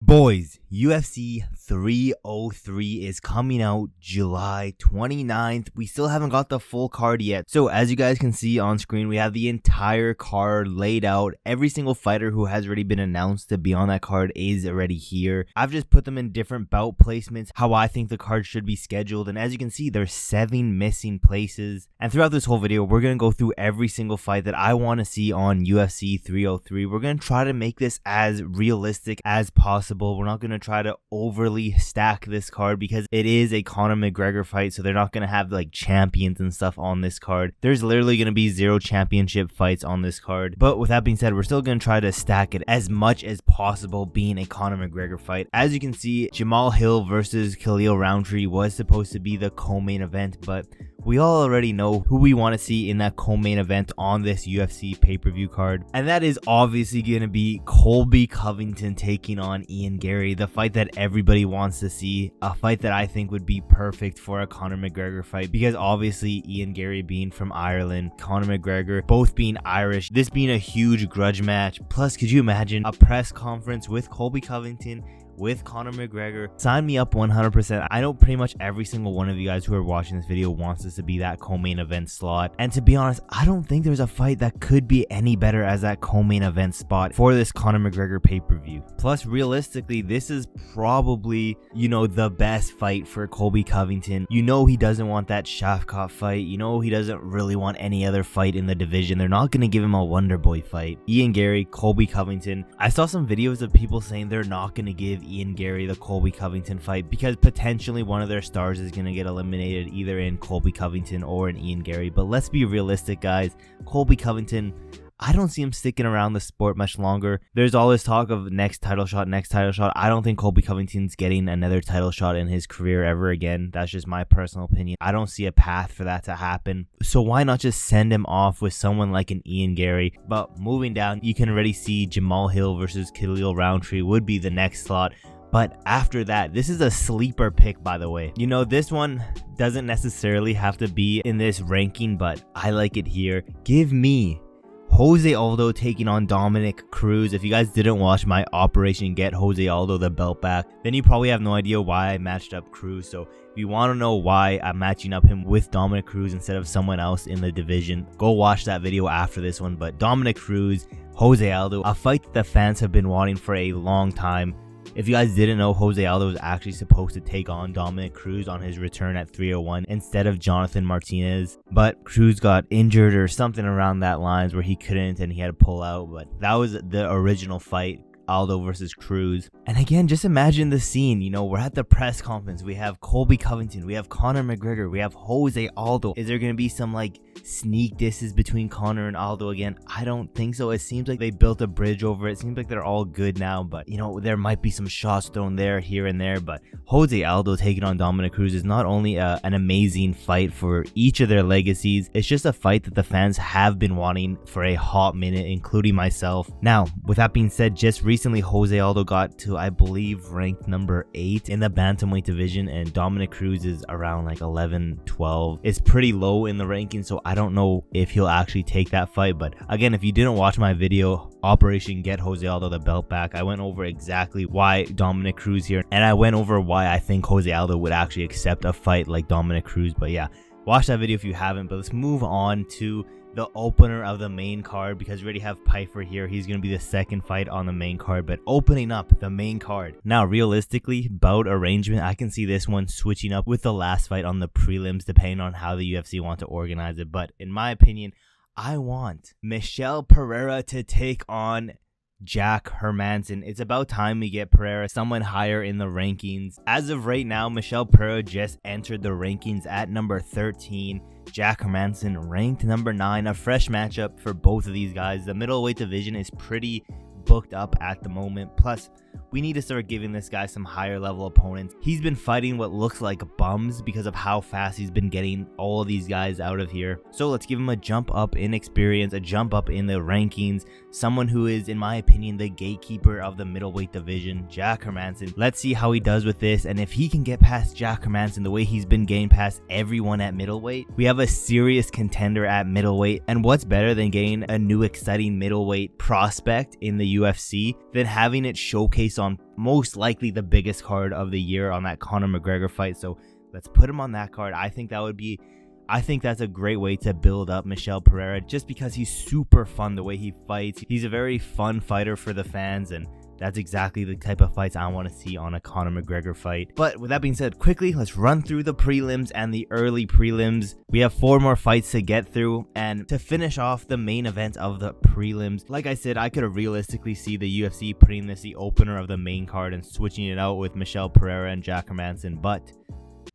Boys, UFC 303 is coming out July 29th. We still haven't got the full card yet. So as you guys can see on screen, we have the entire card laid out. Every single fighter who has already been announced to be on that card is already here. I've just put them in different bout placements, how I think the card should be scheduled. And as you can see, there's 7 missing places. And throughout this whole video, we're going to go through every single fight that I want to see on UFC 303. We're going to try to make this as realistic as possible. We're not going to try to overly stack this card because it is a Conor McGregor fight, so they're not going to have like champions and stuff on this card. There's literally going to be 0 championship fights on this card. But with that being said, we're still going to try to stack it as much as possible being a Conor McGregor fight. As you can see, Jamahal Hill versus Khalil Roundtree was supposed to be the co-main event, but we all already know who we want to see in that co-main event on this UFC pay-per-view card. And that is obviously going to be Colby Covington taking on Ian Gary, the fight that everybody wants to see, a fight that I think would be perfect for a Conor McGregor fight because obviously Ian Gary being from Ireland, Conor McGregor both being Irish, this being a huge grudge match. Plus, could you imagine a press conference with Colby Covington with Conor McGregor? Sign me up 100%. I know pretty much every single one of you guys who are watching this video wants this to be that co-main event slot. And to be honest, I don't think there's a fight that could be any better as that co-main event spot for this Conor McGregor pay-per-view. Plus, realistically, this is probably, the best fight for Colby Covington. He doesn't want that Shafkat fight. He doesn't really want any other fight in the division. They're not going to give him a Wonder Boy fight. Ian Gary, Colby Covington. I saw some videos of people saying they're not going to give Ian Gary the Colby Covington fight because potentially one of their stars is going to get eliminated either in Colby Covington or in Ian Gary. But let's be realistic, guys. Colby Covington, I don't see him sticking around the sport much longer. There's all this talk of next title shot. I don't think Colby Covington's getting another title shot in his career ever again. That's just my personal opinion. I don't see a path for that to happen. So why not just send him off with someone like an Ian Gary? But moving down, you can already see Jamahal Hill versus Khalil Roundtree would be the next slot. But after that, this is a sleeper pick, by the way. This one doesn't necessarily have to be in this ranking, but I like it here. Give me Jose Aldo taking on Dominick Cruz. If you guys didn't watch my Operation Get Jose Aldo the belt back, then you probably have no idea why I matched up Cruz. So if you want to know why I'm matching up him with Dominick Cruz instead of someone else in the division, go watch that video after this one. But Dominick Cruz, Jose Aldo, a fight that the fans have been wanting for a long time. If you guys didn't know, Jose Aldo was actually supposed to take on Dominick Cruz on his return at 301 instead of Jonathan Martinez, but Cruz got injured or something around that lines where he couldn't and he had to pull out. But that was the original fight, Aldo versus Cruz. And again, just imagine the scene. We're at the press conference. We have Colby Covington, we have Conor McGregor, we have Jose Aldo. Is there going to be some sneak disses between Conor and Aldo again? I don't think so. It seems like they built a bridge over it. It seems like they're all good now, but there might be some shots thrown there, here and there. But Jose Aldo taking on Dominick Cruz is not only an amazing fight for each of their legacies, it's just a fight that the fans have been wanting for a hot minute, including myself. Now, with that being said, just recently Jose Aldo got to, I believe, ranked number 8 in the bantamweight division, and Dominick Cruz is around 11, 12. It's pretty low in the ranking, so I don't know if he'll actually take that fight. But again, if you didn't watch my video, Operation Get Jose Aldo the belt back, I went over exactly why Dominick Cruz here, and I went over why I think Jose Aldo would actually accept a fight like Dominick Cruz. But yeah, watch that video if you haven't. But let's move on to the opener of the main card because we already have Piper here. He's going to be the second fight on the main card, but opening up the main card. Now, realistically, bout arrangement, I can see this one switching up with the last fight on the prelims depending on how the UFC want to organize it. But in my opinion, I want Michel Pereira to take on Jack Hermansson. It's about time we get Pereira someone higher in the rankings. As of right now, Michel Pereira just entered the rankings at number 13. Jack Hermansson ranked number 9. A fresh matchup for both of these guys. The middleweight division is pretty booked up at the moment. Plus, we need to start giving this guy some higher level opponents. He's been fighting what looks like bums because of how fast he's been getting all of these guys out of here. So let's give him a jump up in experience, a jump up in the rankings. Someone who is, in my opinion, the gatekeeper of the middleweight division, Jack Hermansson. Let's see how he does with this, and if he can get past Jack Hermansson the way he's been getting past everyone at middleweight, we have a serious contender at middleweight. And what's better than getting a new exciting middleweight prospect in the UFC than having it showcase based on most likely the biggest card of the year on that Conor McGregor fight. So let's put him on that card. I think that's a great way to build up Michel Pereira, just because he's super fun the way he fights. He's a very fun fighter for the fans, and that's exactly the type of fights I want to see on a Conor McGregor fight. But with that being said, quickly, let's run through the prelims and the early prelims. We have 4 more fights to get through, and to finish off the main event of the prelims, like I said, I could have realistically see the UFC putting this the opener of the main card and switching it out with Michel Pereira and Jack Hermansson, but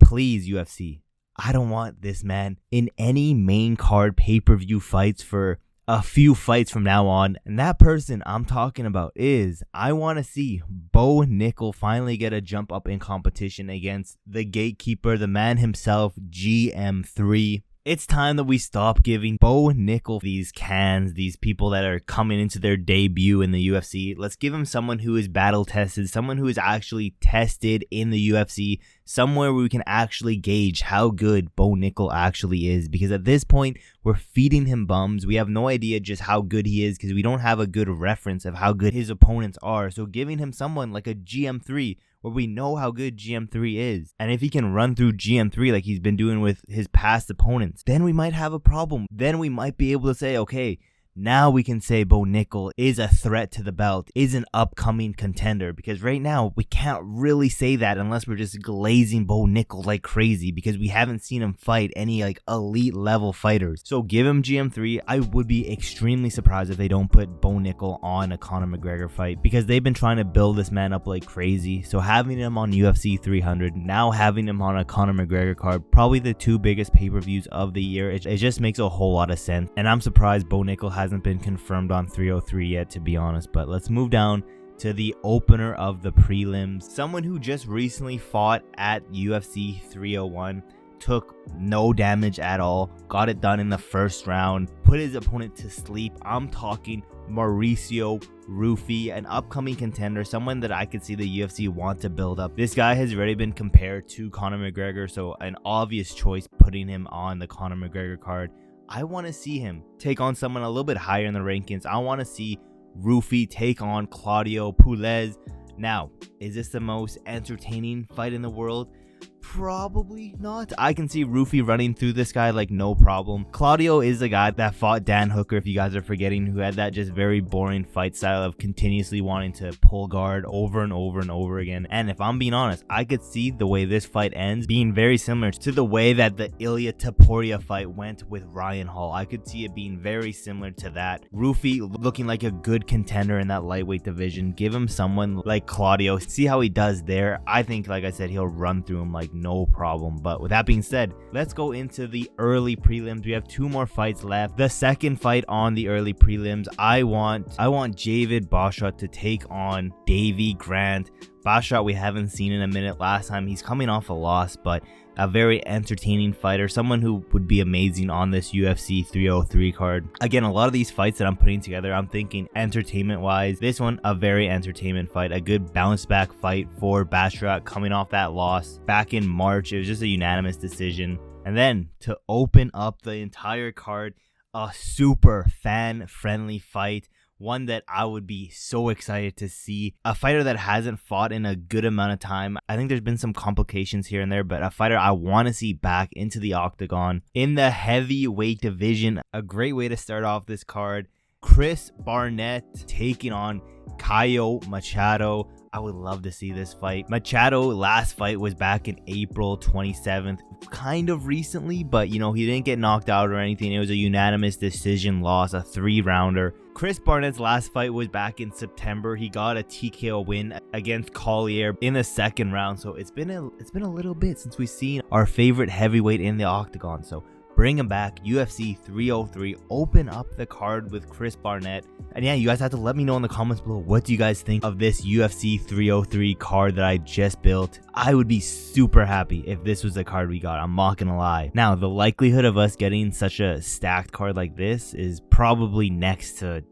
please, UFC, I don't want this man in any main card pay-per-view fights for a few fights from now on. And that person I'm talking about is, I want to see Bonickal finally get a jump up in competition against the gatekeeper, the man himself, GM3. It's time that we stop giving Bonickal these cans, these people that are coming into their debut in the UFC. Let's give him someone who is battle tested, someone who is actually tested in the UFC, somewhere where we can actually gauge how good Bonickal actually is. Because at this point, we're feeding him bums. We have no idea just how good he is because we don't have a good reference of how good his opponents are. So giving him someone like a GM3, where we know how good GM3 is, and if he can run through GM3 like he's been doing with his past opponents, then we might have a problem. Then we might be able to say, okay, now we can say Bonickal is a threat to the belt, is an upcoming contender, because right now we can't really say that unless we're just glazing Bonickal like crazy, because we haven't seen him fight any like elite level fighters. So give him GM3. I would be extremely surprised if they don't put Bonickal on a Conor McGregor fight, because they've been trying to build this man up like crazy. So having him on UFC 300, now having him on a Conor McGregor card, probably the 2 biggest pay-per-views of the year, it just makes a whole lot of sense. And I'm surprised Bonickal hasn't been confirmed on 303 yet, to be honest. But let's move down to the opener of the prelims. Someone who just recently fought at UFC 301, took no damage at all, got it done in the first round, put his opponent to sleep. I'm talking Mauricio Ruffy, an upcoming contender, someone that I could see the UFC want to build up. This guy has already been compared to Conor McGregor, so an obvious choice putting him on the Conor McGregor card. I want to see him take on someone a little bit higher in the rankings. I want to see Ruffy take on Claudio Puelles. Now, is this the most entertaining fight in the world? Probably not. I can see Ruffy running through this guy like no problem. Claudio is the guy that fought Dan Hooker, if you guys are forgetting, who had that just very boring fight style of continuously wanting to pull guard over and over and over again. And if I'm being honest, I could see the way this fight ends being very similar to the way that the Ilya Taporia fight went with Ryan Hall. I could see it being very similar to that. Ruffy looking like a good contender in that lightweight division. Give him someone like Claudio, see how he does there. I think, like I said, he'll run through him like no problem. But with that being said, let's go into the early prelims. We have 2 more fights left. The second fight on the early prelims, I want Javid Basharat to take on Davy Grant. Basharat we haven't seen in a minute. Last time he's coming off a loss, but a very entertaining fighter, someone who would be amazing on this UFC 303 card. Again, a lot of these fights that I'm putting together, I'm thinking entertainment wise. This one, a very entertainment fight, a good bounce back fight for Basharat coming off that loss back in March. It was just a unanimous decision. And then to open up the entire card, a super fan friendly fight, one that I would be so excited to see. A fighter that hasn't fought in a good amount of time. I think there's been some complications here and there, but a fighter I want to see back into the octagon in the heavyweight division. A great way to start off this card. Chris Barnett taking on Caio Machado. I would love to see this fight. Machado last fight was back in April 27th, kind of recently, but you know, he didn't get knocked out or anything. It was a unanimous decision loss, a 3-rounder. Chris Barnett's last fight was back in September. He got a TKO win against Collier in the 2nd round. So it's been a little bit since we've seen our favorite heavyweight in the octagon. So bring him back. UFC 303, open up the card with Chris Barnett. And yeah, you guys have to let me know in the comments below, what do you guys think of this UFC 303 card that I just built? I would be super happy if this was the card we got, I'm not gonna lie. Now, the likelihood of us getting such a stacked card like this is probably next to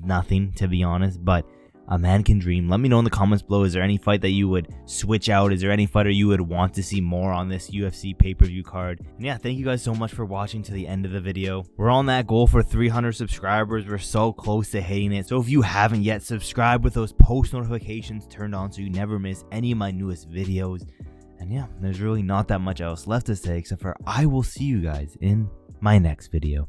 nothing, to be honest, but a man can dream. Let me know in the comments below, is there any fight that you would switch out? Is there any fighter you would want to see more on this UFC pay-per-view card? And yeah, thank you guys so much for watching to the end of the video. We're on that goal for 300 subscribers. We're so close to hitting it. So if you haven't yet, subscribe with those post notifications turned on so you never miss any of my newest videos. And yeah, there's really not that much else left to say except for I will see you guys in my next video.